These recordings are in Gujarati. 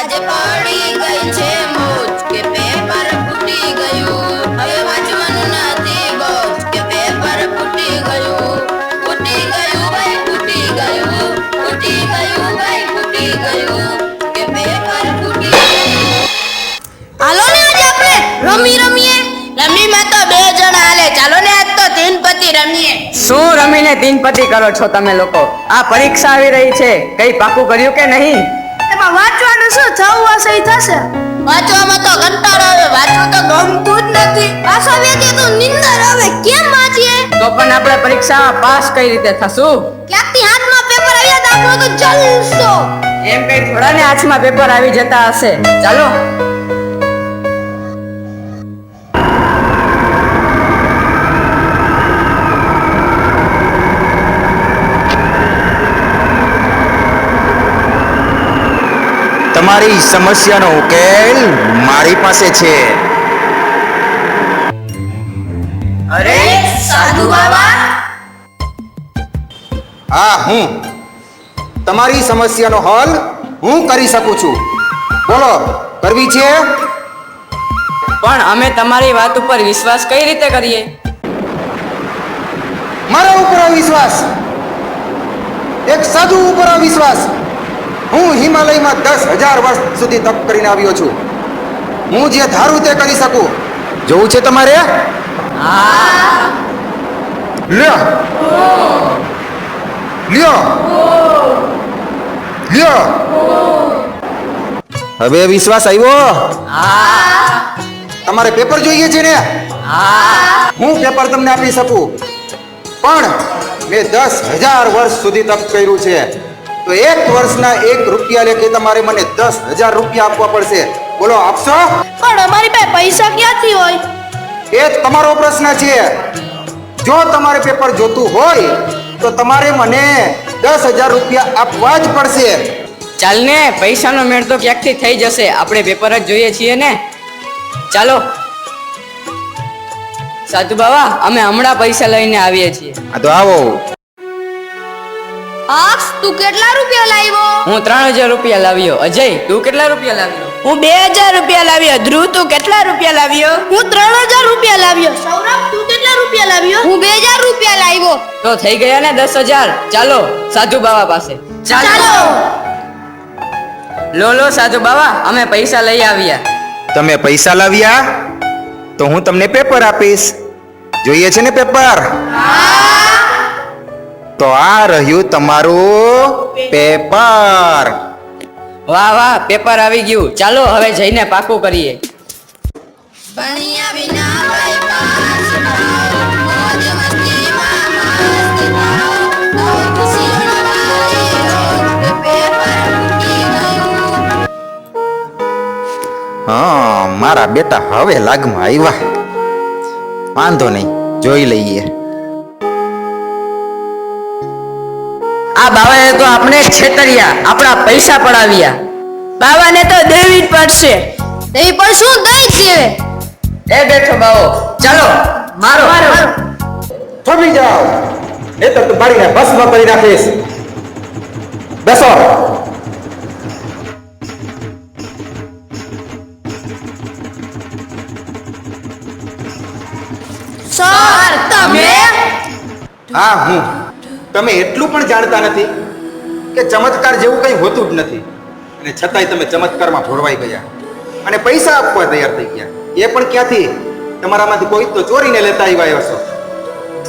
આજે પડી ગઈ છે મોજ કે પેપર ફૂટી ગયું હવે વાંચવાનું નથી બોજ કે પેપર ફૂટી ગયું ભાઈ ફૂટી ગયું ભાઈ ફૂટી ગયું કે પેપર ફૂટી ગયું હાલો ને આજે આપણે રમીએ રમીમાં તો બે જણા હાલે ચાલો ને આજ તો તીન પતિ રમીએ શું રમીને તીન પતિ કરો છો તમે લોકો? આ પરીક્ષા આવી રહી છે, કઈ પાકું કર્યું કે નહીં? એમાં વાંચવાનું શું થવું હશે ઈ થશે. વાંચવામાં તો કંટાળો આવે વાંચવું તો ગમતું જ નથી પાછા વેચે તો નિંદર આવે કેમ વાંચીએ? તો પણ આપણે પરીક્ષામાં પાસ કઈ રીતે થશું? ક્યાંકથી હાથમાં પેપર આવ્યા તો આપણો તો જલસો. એમ કઈ થોડા ને હાથમાં પેપર આવી જતા હશે. ચાલો તમારી સમસ્યાનો ઉકેલ મારી પાસે છે. અરે સાધુ બાબા હા, હું તમારી સમસ્યાનો હલ હું કરી શકું છું. બોલો, કરવી છે? પણ અમે તમારી વાત ઉપર વિશ્વાસ કઈ રીતે કરીએ? મારા ઉપર વિશ્વાસ, એક સાધુ ઉપર વિશ્વાસ. હું હિમાલયમાં 10,000 વર્ષ સુધી તપ કરીને આવ્યો છું. હું જે ધારું તે કરી શકું. જોવું છે તમારે? લ્યો લ્યો લ્યો. હવે વિશ્વાસ આવ્યો? તમારે પેપર જોઈએ છે ને? હું પેપર તમને આપી શકું, પણ મેં 10,000 વર્ષ સુધી તપ કર્યું છે, તો એક વર્ષના 1 રૂપિયા લેખે તમારે મને 10,000 રૂપિયા આપવા પડશે. બોલો, આપશો? પણ અમારી પાસે પૈસા ક્યાંથી હોય? એ તમારો પ્રશ્ન છે. જો તમારે પેપર જોતું હોય તો તમારે મને 10,000 રૂપિયા આપવા જ પડશે. ચાલ ને, પૈસાનો મેળ તો ક્યાંકથી થઈ જશે. આપણે પેપર જ જોઈએ છીએ ને. ચાલો સાધુ બાબા, અમે હમણાં પૈસા લઈને આવીએ છીએ. આ તો આવો. આક્ષ, તું કેટલા રૂપિયા લાવ્યો? હું 3,000 રૂપિયા લાવ્યો. અજય, તું કેટલા રૂપિયા લાવ્યો? હું 2,000 રૂપિયા લાવ્યો ધ્રુવ તું કેટલા રૂપિયા લાવ્યો હું 3,000 રૂપિયા લાવ્યો. સૌરભ, તું કેટલા રૂપિયા લાવ્યો? હું 2,000 રૂપિયા લાવ્યો. તો થઈ ગયા ને 10,000. ચાલો સાધુ બાબા પાસે. ચાલો. લો સાધુ બાબા, અમે પૈસા લઈ આવ્યા. તમે પૈસા લાવ્યા તો હું તમને પેપર આપીશ. જોઈએ છે ને પેપર? તો આ રહ્યું તમારું પેપર. વાહ વાહ, પેપર આવી ગયું. ચાલો હવે જઈને પાકું કરીએ. ભણ્યા વિના ભાઈ પાસ થાવ મોજ મસ્તીમાં મસ્ત થાવ બહુ ખુશીઓનો વારે રોજ કે પેપર ફૂટી ગયું હા, મારા બેટા હવે લાગમાં આવ્યા. વાંધો નહીં, જોઈ લઈએ. આ બાવાએ તો આપણે છેતર્યા, આપણા પૈસા પડાવ્યા. બાબાને તો દેવી જ પડશે એ પણ શું દઈ દેવે? એ બેઠો બાવો, ચાલો મારો. થોભી જાઓ, એ તો બાળીને ભસ્મ કરી નાખીશ. બેસો. સર, તમે? હા, હું. તમે એટલું પણ જાણતા નથી કે ચમત્કાર જેવું કંઈ હોતું જ નથી, અને છતાંય તમે ચમત્કારમાં ભોળવાઈ ગયા અને પૈસા આપવા તૈયાર થઈ ગયા. એ પણ ક્યાંથી? તમારામાંથી કોઈ તો ચોરીને લેતા આવ્યા હશો.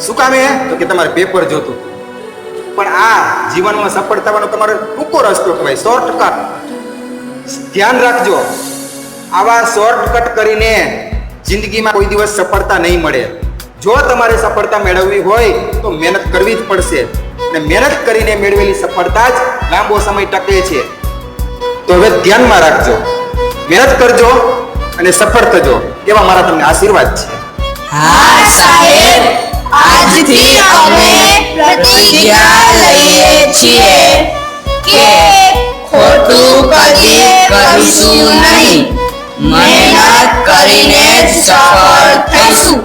શું કામે? તો કે તમારે પેપર જોતું. પણ આ જીવનમાં સફળ થવાનો તમારો ટૂંકો રસ્તો કહેવાય, શોર્ટકટ. ધ્યાન રાખજો, આવા શોર્ટકટ કરીને જિંદગીમાં કોઈ દિવસ સફળતા નહીં મળે. જો તમારે સફળતા મેળવવી હોય તો મહેનત કરવી જ પડશે, અને મહેનત કરીને મેળવેલી સફળતા જ લાંબો સમય ટકે છે. તો હવે ધ્યાનમાં રાખજો, મહેનત કરજો અને સફળ થજો, એવા મારા તમને આશીર્વાદ છે. હા સાહેબ આજથી અમે પ્રતિજ્ઞા લઈએ છીએ કે ખોટું કદી કરીશું નહીં મહેનત કરીને જ સફળ થઈશું